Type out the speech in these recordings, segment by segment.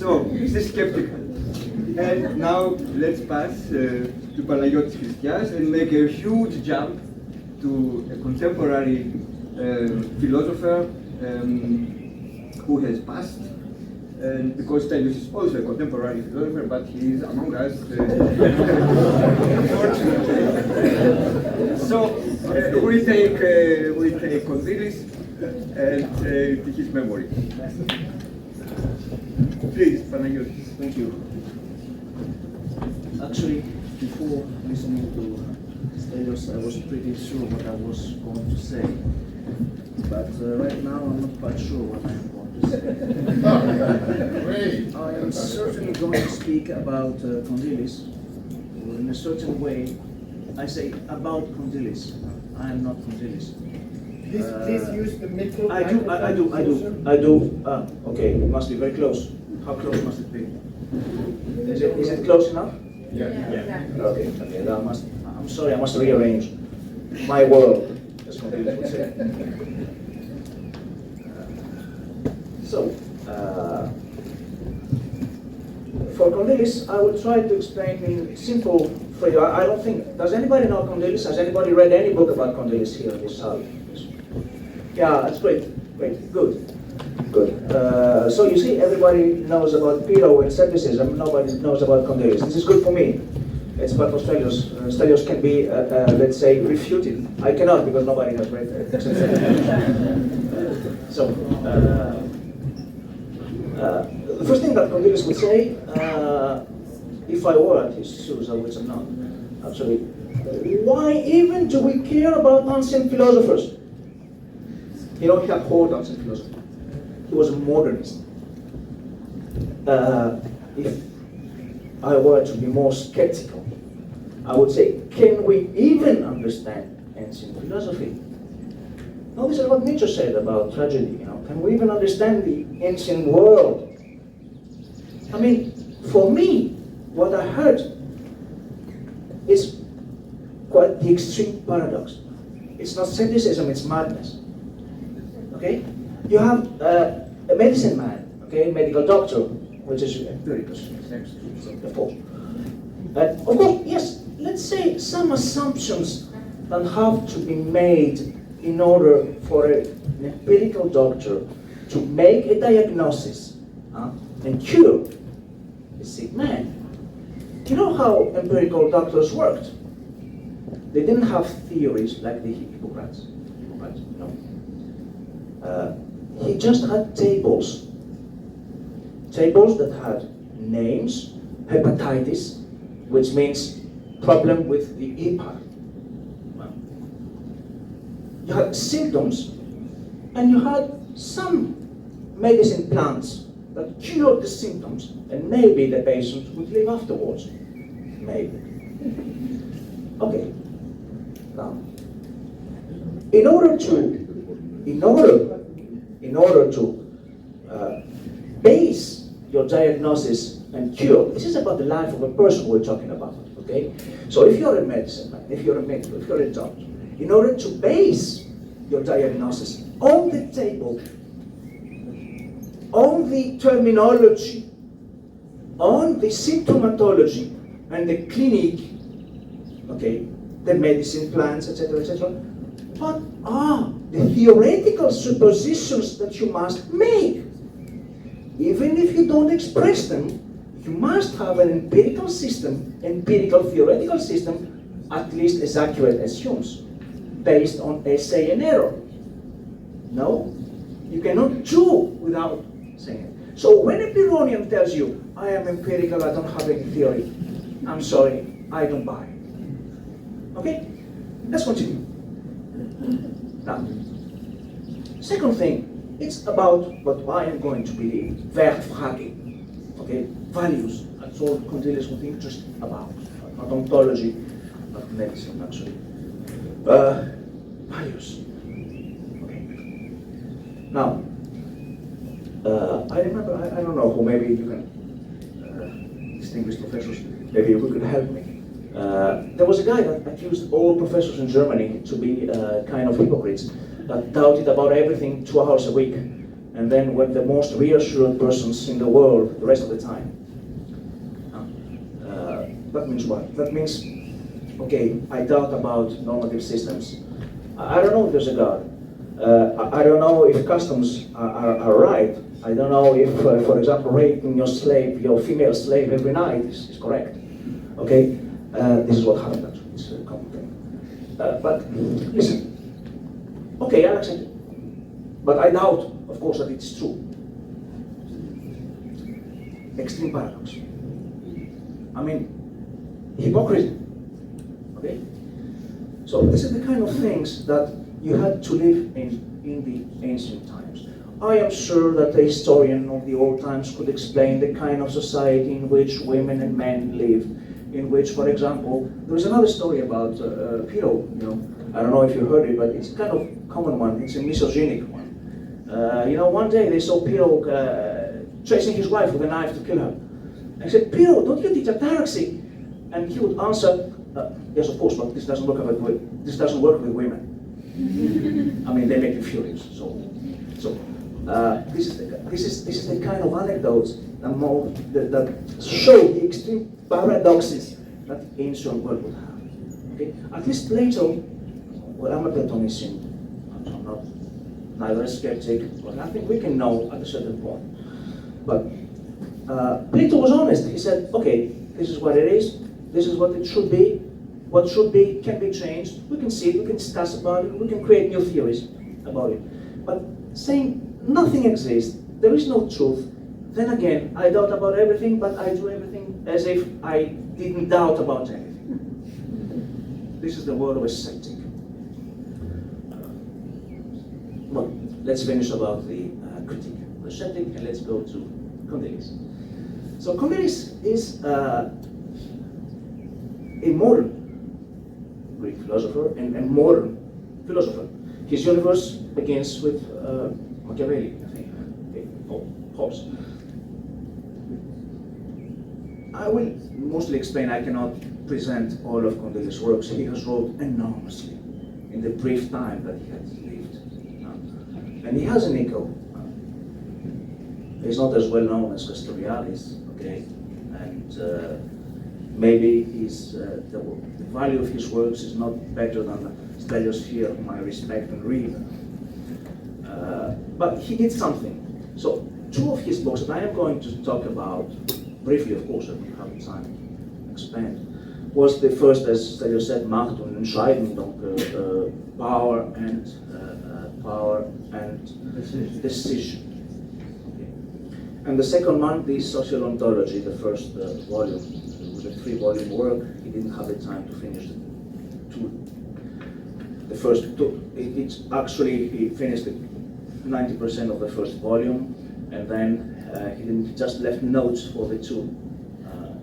So, the skeptical. And now let's pass to Panagiotis Christias and make a huge jump to a contemporary philosopher who has passed. And because Kondylis is also a contemporary philosopher, but he is among us, unfortunately. So we take Kondylis and his memory. Please, Panagiotis. Thank you. Actually, before listening to Stelios, I was pretty sure what I was going to say. But right now, I'm not quite sure what I am going to say. I am certainly going to speak about Kondylis. In a certain way, I say about Kondylis. I am not Kondylis. Please use the microphone. I do. Okay, it must be very close. How close must it be? Is it close enough? Yeah. Okay. I'm sorry, I must rearrange my world, as Condilis would say. For Condilis, I will try to explain in simple phrase. I don't think. Does anybody know Condilis? Has anybody read any book about Condilis here in this hall? Yeah, that's great. Good. So you see, everybody knows about Pyrrho and Skepticism. Nobody knows about Condilis. This is good for me. It's part of Stelios. Stelios can be, let's say, refuted. I cannot because nobody has read it. The first thing that Condilis would say, if I were at his shoes, I would say no. Actually, why even do we care about ancient philosophers? He abhorred ancient philosophy. He was a modernist. If I were to be more skeptical, I would say, can we even understand ancient philosophy? Now, this is what Nietzsche said about tragedy. Can we even understand the ancient world? I mean, for me, what I heard is quite the extreme paradox. It's not skepticism, it's madness. Okay? You have a medicine man, okay, medical doctor, which is empirical, of course. Of course, yes, let's say some assumptions that have to be made in order for an empirical doctor to make a diagnosis and cure a sick man. You know how empirical doctors worked? They didn't have theories like the Hippocrates. No. He just had tables that had names, hepatitis, which means problem with the hepat. You had symptoms, and you had some medicine plants that cured the symptoms, and maybe the patient would live afterwards. Maybe. Okay. Now, in order to base your diagnosis and cure, this is about the life of a person we're talking about, okay? So if you're a medicine man, if you're a medical, if you're a doctor, in order to base your diagnosis on the table, on the terminology, on the symptomatology, and the clinic, okay, the medicine plans, etc., etc., what are the theoretical suppositions that you must make? Even if you don't express them, you must have an empirical theoretical system, at least as accurate as Hume's, based on essay and error. No? You cannot do without saying it. So when a Pyrrhonian tells you, I am empirical, I don't have any theory, I'm sorry, I don't buy it. Okay? Let's continue. Now, second thing, it's about what I am going to believe, Wertfrage, okay, values. That's all Condylis was interested about, not ontology, not medicine actually. Values. Okay. Now, I remember, I don't know who, maybe you can, distinguished professors, maybe you could help me. There was a guy that accused all professors in Germany to be kind of hypocrites, that doubted about everything 2 hours a week, and then we're the most reassured persons in the world the rest of the time. That means what? That means, okay, I doubt about normative systems. I don't know if there's a God. I don't know if customs are right. I don't know if, for example, raping your female slave every night is correct. Okay, this is what happened actually. It's a common thing. But listen, okay, I'll accept it. But I doubt, of course, that it's true. Extreme paradox. I mean, hypocrisy. Okay? So this is the kind of things that you had to live in the ancient times. I am sure that a historian of the old times could explain the kind of society in which women and men lived, in which, for example, there is another story about Pyrrho, you know, I don't know if you heard it, but it's a kind of common one, it's a misogynic one. You know, one day they saw Pyrrho chasing his wife with a knife to kill her. And he said, Pyrrho, don't you teach ataraxy? And he would answer, yes, of course, but this doesn't work with women. I mean, they make me furious. So this is the kind of anecdotes that show the extreme paradoxes that ancient world would have. Okay, at least Plato. Well, I'm a Platonician. I'm not neither a skeptic, but I think we can know at a certain point. But Plato was honest. He said, okay, this is what it is. This is what it should be. What should be can be changed. We can see it, we can discuss about it, we can create new theories about it. But saying nothing exists, there is no truth, then again, I doubt about everything, but I do everything as if I didn't doubt about anything. This is the world of a skeptic. Well, let's finish about the critique of the skeptic, and let's go to Kondylis. So Kondylis is a modern Greek philosopher and modern philosopher. His universe begins with Machiavelli, I think. Okay. Oh, Hobbes. I will mostly explain. I cannot present all of Kondylis' works. He has wrote enormously in the brief time that he had lived. And he has an ego. He's not as well known as Castoriadis, okay? And maybe the value of his works is not better than the Styliosphere, whom I respect and read. But he did something. So two of his books that I am going to talk about, briefly of course, I don't have time to expand, was the first, as Stelios said, Macht und Entscheidung, power and decision. And the second one, the Social Ontology, the first volume, with a 3-volume work. He didn't have the time to finish the first two. He finished 90% of the first volume, and then he just left notes for the two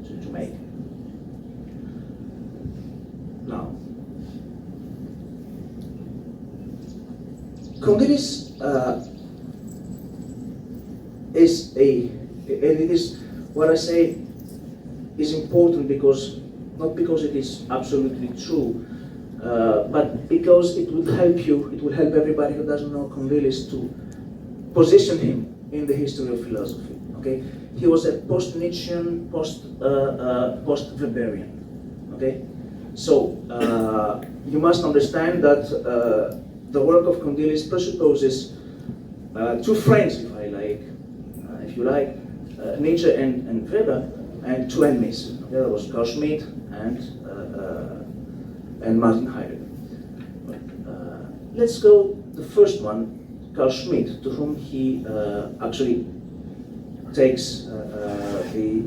to make. Now, Kondylis it is what I say is important because, not because it is absolutely true, but because it will help you, it will help everybody who doesn't know Kondylis to position him in the history of philosophy. Okay, he was a post-Nietzschean, post-Weberian. Okay, so you must understand that the work of Kondylis presupposes two friends, if you like, Nietzsche and Weber, and two enemies. There was Carl Schmitt and Martin Heidegger. Let's go the first one, Carl Schmitt, to whom he actually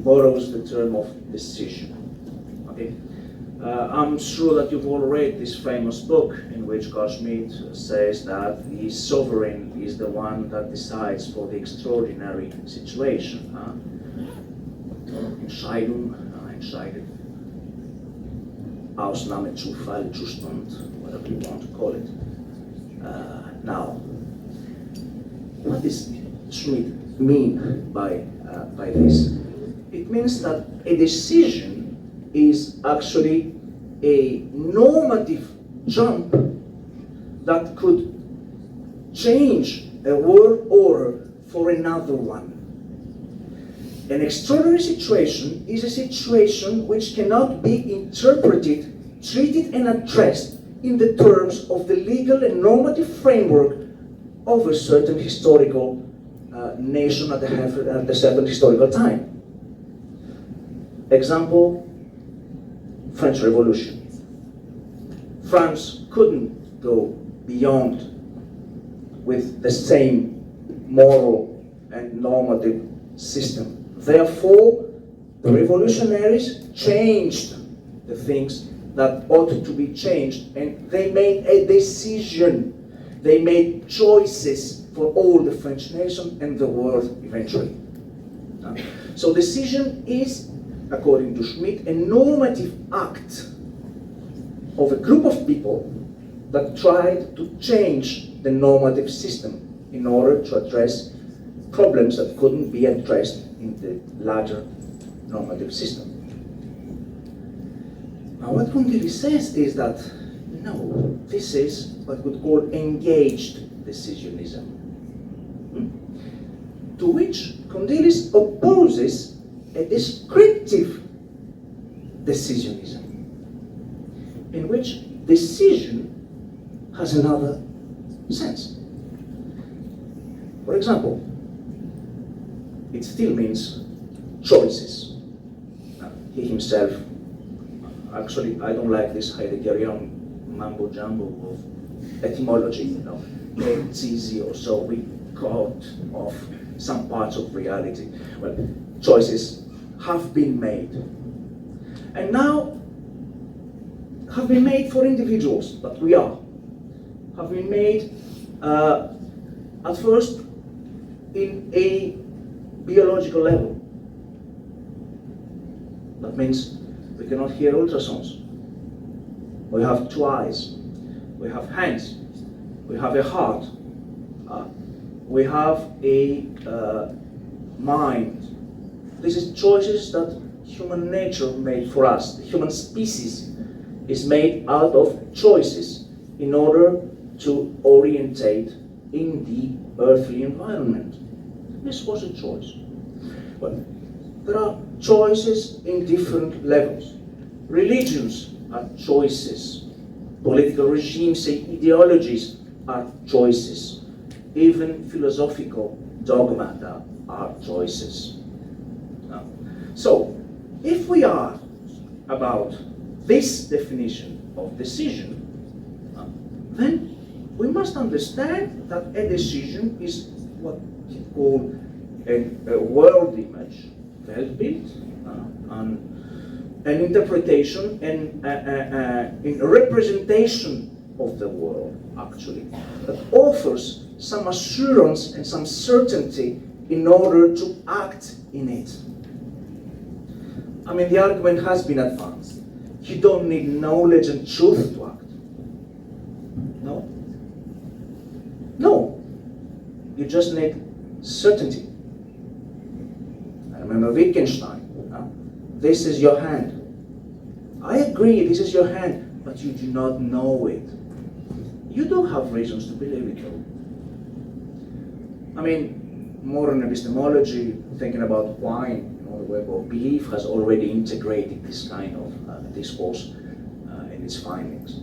borrows the term of decision. Okay, I'm sure that you've all read this famous book in which Carl Schmitt says that the sovereign is the one that decides for the extraordinary situation. Entscheidung, entscheidet, Ausnahme, Zufall, Zustand, whatever you want to call it. Now, what does Schmitt mean by this? It means that a decision is actually a normative jump that could change a world order for another one. An extraordinary situation is a situation which cannot be interpreted, treated, and addressed in the terms of the legal and normative framework of a certain historical nation at a certain historical time. Example, French Revolution. France couldn't go beyond with the same moral and normative system. Therefore, the revolutionaries changed the things that ought to be changed, and they made a decision. They made choices for all the French nation and the world eventually. So decision is, according to Schmidt, a normative act of a group of people that tried to change the normative system in order to address problems that couldn't be addressed in the larger normative system. Now what Kondylis says is that, no, this is what we call engaged decisionism, to which Kondylis opposes a descriptive decisionism, in which decision has another sense. For example, it still means choices. He himself, actually, I don't like this Heideggerian mambo jumbo of etymology, you know, it's easy, or so we cut off some parts of reality. Well, choices have been made, and now have been made for individuals, but we have been made at first in a biological level. That means we cannot hear ultrasons. We have 2 eyes, we have hands, we have a heart, we have a mind. This is choices that human nature made for us. The human species is made out of choices in order to orientate in the earthly environment. This was a choice. But there are choices in different levels. Religions are choices. Political regimes, say ideologies, are choices. Even philosophical dogmata are choices. So, if we are about this definition of decision, then we must understand that a decision is what we call a world image, Weltbild, an interpretation and a representation of the world, actually, that offers some assurance and some certainty in order to act in it. I mean, the argument has been advanced. You don't need knowledge and truth to act. No? No. You just need certainty. I remember Wittgenstein. This is your hand. I agree, this is your hand, but you do not know it. You don't have reasons to believe it, though. I mean, modern epistemology, thinking about wine, the web of belief, has already integrated this kind of discourse in its findings.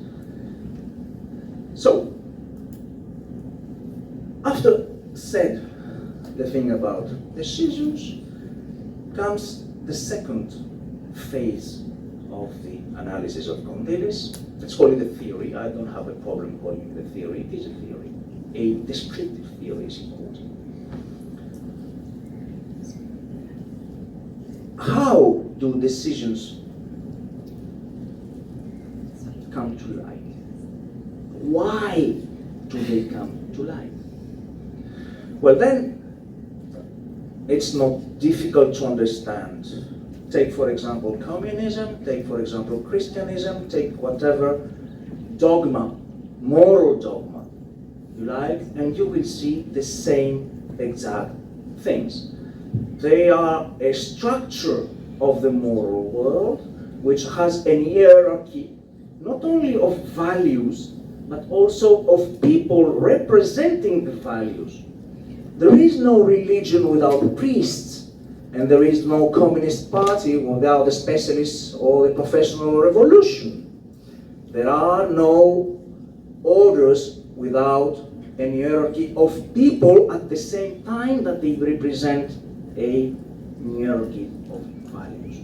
So, after said the thing about decisions, comes the second phase of the analysis of Kondylis. Let's call it a theory. I don't have a problem calling it a theory. It is a theory. A descriptive theory is important. How do decisions come to light? Why do they come to light? Well, then, it's not difficult to understand. Take, for example, communism, take, for example, Christianism, take whatever dogma, moral dogma you like, and you will see the same exact things. They are a structure of the moral world which has an hierarchy, not only of values, but also of people representing the values. there is no religion without priests, and there is no communist party without the specialists or the professional revolution. There are no orders without an hierarchy of people at the same time that they represent a hierarchy of values.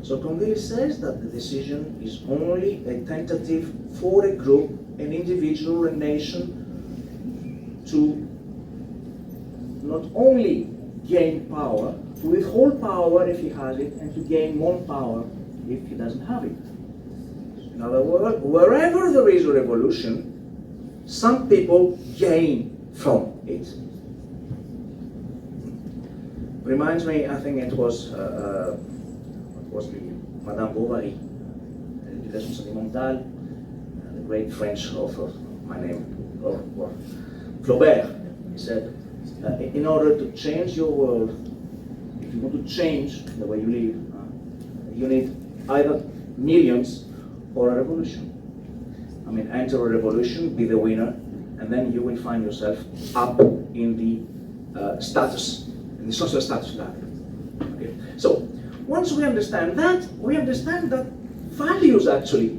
So Kondylis says that the decision is only a tentative for a group, an individual, a nation, to not only gain power, to withhold power if he has it, and to gain more power if he doesn't have it. In other words, wherever there is a revolution, some people gain from it. Reminds me, I think it was the Madame Bovary, L'éducation sentimentale, the great French author, my name, Flaubert. He said, in order to change your world, if you want to change the way you live, you need either millions or a revolution. I mean, enter a revolution, be the winner, and then you will find yourself up in the social status ladder. Okay? So, once we understand that values actually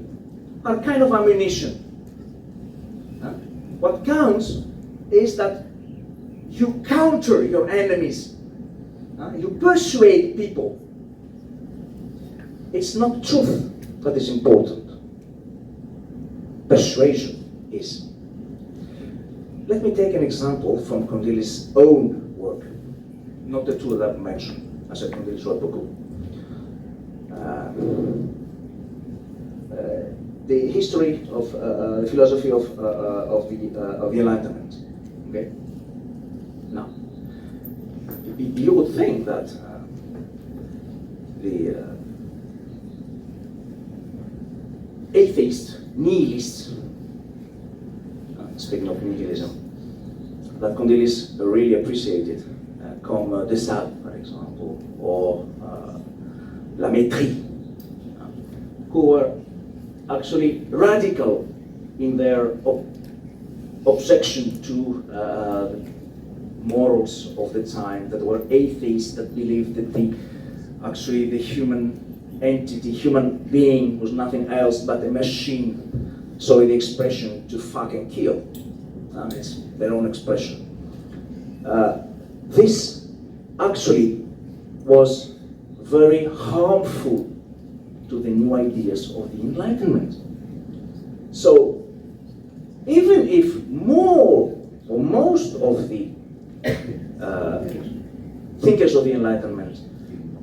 are kind of ammunition. What counts is that you counter your enemies. You persuade people. It's not truth that is important. Persuasion is. Let me take an example from Kondylis' own work, not the two that I've mentioned. I said Kondylis wrote beaucoup. The history of the philosophy of the Enlightenment. Okay. Now, you would think that the atheists, nihilists, speaking of nihilism, that Kondylis really appreciated, comme de Sade, for example, or La Métrie, who were actually radical in their objection to the morals of the time, that were atheists, that believed that the human entity, human being was nothing else but a machine. Sorry, the expression to fuck and kill. It's their own expression. This actually was very harmful to the new ideas of the Enlightenment. So, even if more or most of the thinkers of the Enlightenment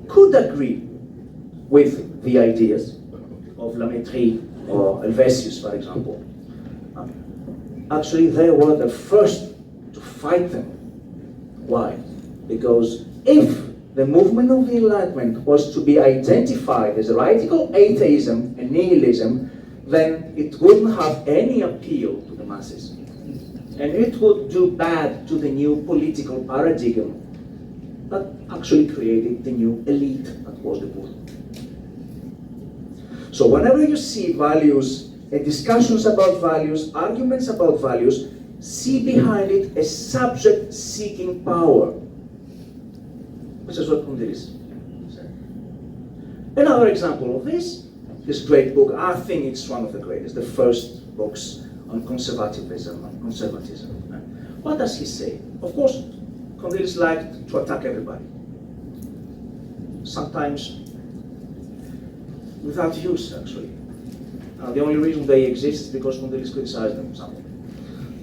could agree with the ideas of La Métrie or Helvetius, for example, actually they were the first to fight them. Why? Because if the movement of the Enlightenment was to be identified as a radical atheism and nihilism, then it wouldn't have any appeal to the masses. And it would do bad to the new political paradigm that actually created the new elite that was the bourgeois. So whenever you see values and discussions about values, arguments about values, see behind it a subject seeking power. This is what Kondylis said. Another example of this great book, I think it's one of the greatest, the first books on conservatism and conservatism. What does he say? Of course, Kondylis liked to attack everybody. Sometimes without use, actually. The only reason they exist is because Kondylis criticized them something.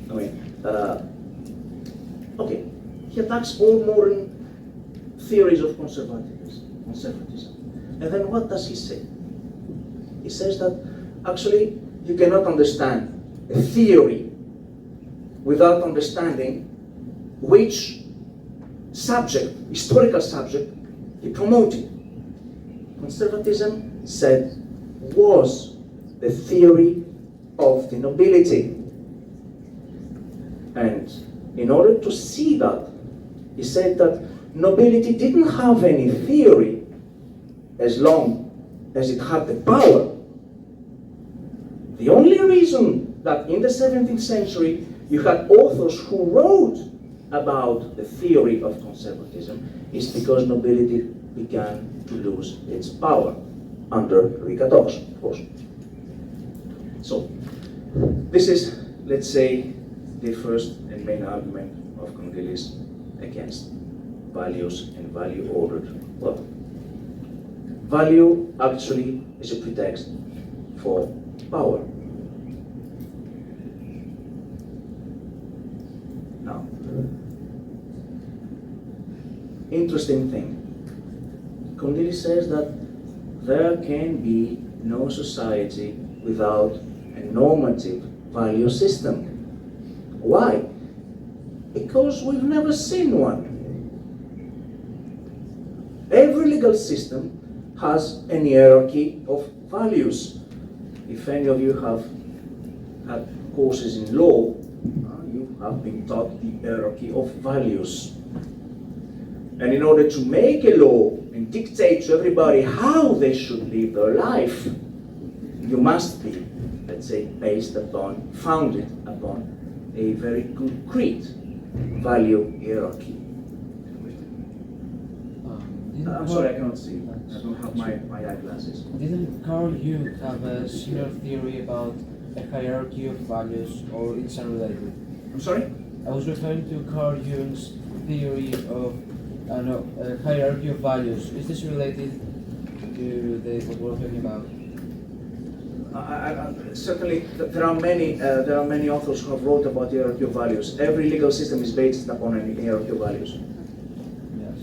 I mean, okay, he attacks all modern theories of conservatism. And then what does he say? He says that actually you cannot understand a theory without understanding which subject, historical subject, he promoted. Conservatism, said, was the theory of the nobility. And in order to see that, he said that nobility didn't have any theory as long as it had the power. The only reason that in the 17th century you had authors who wrote about the theory of conservatism is because nobility began to lose its power under Louis XIV, of course. So, this is, let's say, the first and main argument of Kondylis against values and value-ordered world. Value actually is a pretext for power. Now, interesting thing. Kondylis says that there can be no society without a normative value system. Why? Because we've never seen one. Every legal system has an hierarchy of values. If any of you have had courses in law, you have been taught the hierarchy of values. And in order to make a law and dictate to everybody how they should live their life, you must be, let's say, founded upon a very concrete value hierarchy. I'm sorry, I cannot see. I don't have my eyeglasses. Didn't Carl Jung have a similar theory about a hierarchy of values, or it's unrelated? I'm sorry? I was referring to Carl Jung's theory of a hierarchy of values. Is this related to what we're talking about? Certainly, there are many authors who have wrote about the hierarchy of values. Every legal system is based upon a hierarchy of values. Yes.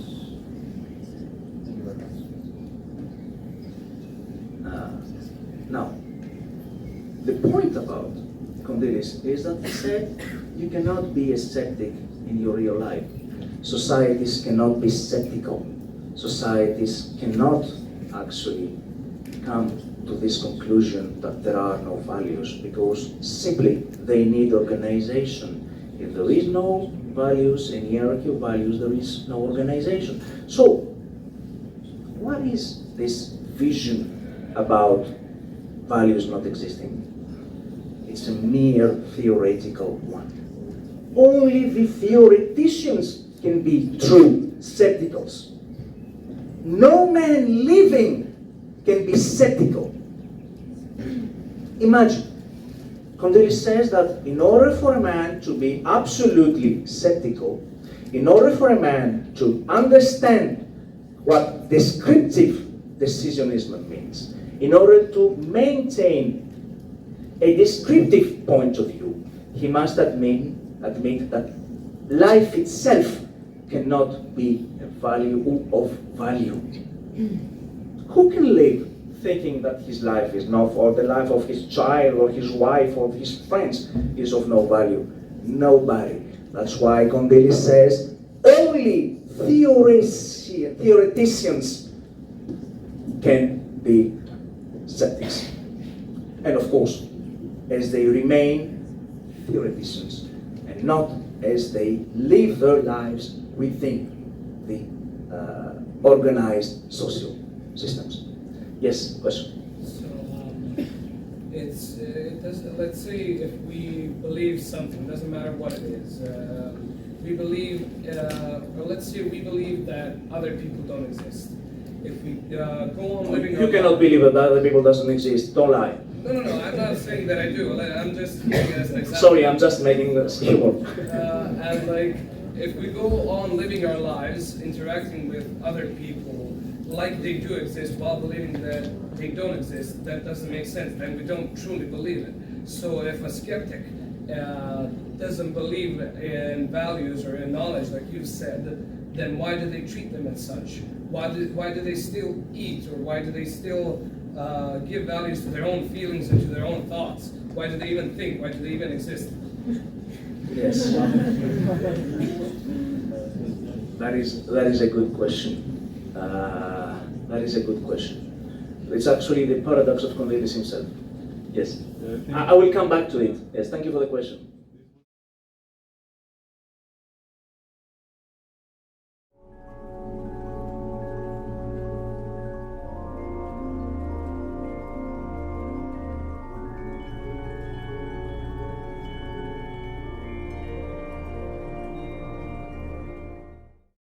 Thank you very much. Now, the point about Kondylis is that he said you cannot be a skeptic in your real life. Societies cannot be skeptical. Societies cannot actually come to this conclusion that there are no values, because simply they need organization. If there is no values and hierarchy of values, there is no organization. So, what is this vision about values not existing? It's a mere theoretical one. Only the theoreticians can be true skepticals. No man living can be skeptical. Imagine, Kondylis says that in order for a man to be absolutely skeptical, in order for a man to understand what descriptive decisionism means, in order to maintain a descriptive point of view, he must admit that life itself cannot be a value of value. Who can live thinking that his life is not, or the life of his child or his wife or his friends is of no value? Nobody. That's why Kondylis says only theoreticians can be skeptics. And of course, as they remain theoreticians and not as they live their lives within the organized social systems. Yes, question? So, let's say if we believe something, doesn't matter what it is, we believe, or let's say we believe that other people don't exist. If we go on living our You cannot believe that other people doesn't exist, don't lie. No, I'm not saying that I do. I'm just giving as an example. Sorry, I'm just making this humor. And like, if we go on living our lives, interacting with other people like they do exist while believing that they don't exist, that doesn't make sense. Then we don't truly believe it. So if a skeptic doesn't believe in values or in knowledge, like you said, then why do they treat them as such? Why do they still eat, or why do they still give values to their own feelings and to their own thoughts? Why do they even think? Why do they even exist? Yes. That is a good question. That is a good question. It's actually the paradox of Cornelius himself. Yes. I will come back to it. Yes, thank you for the question.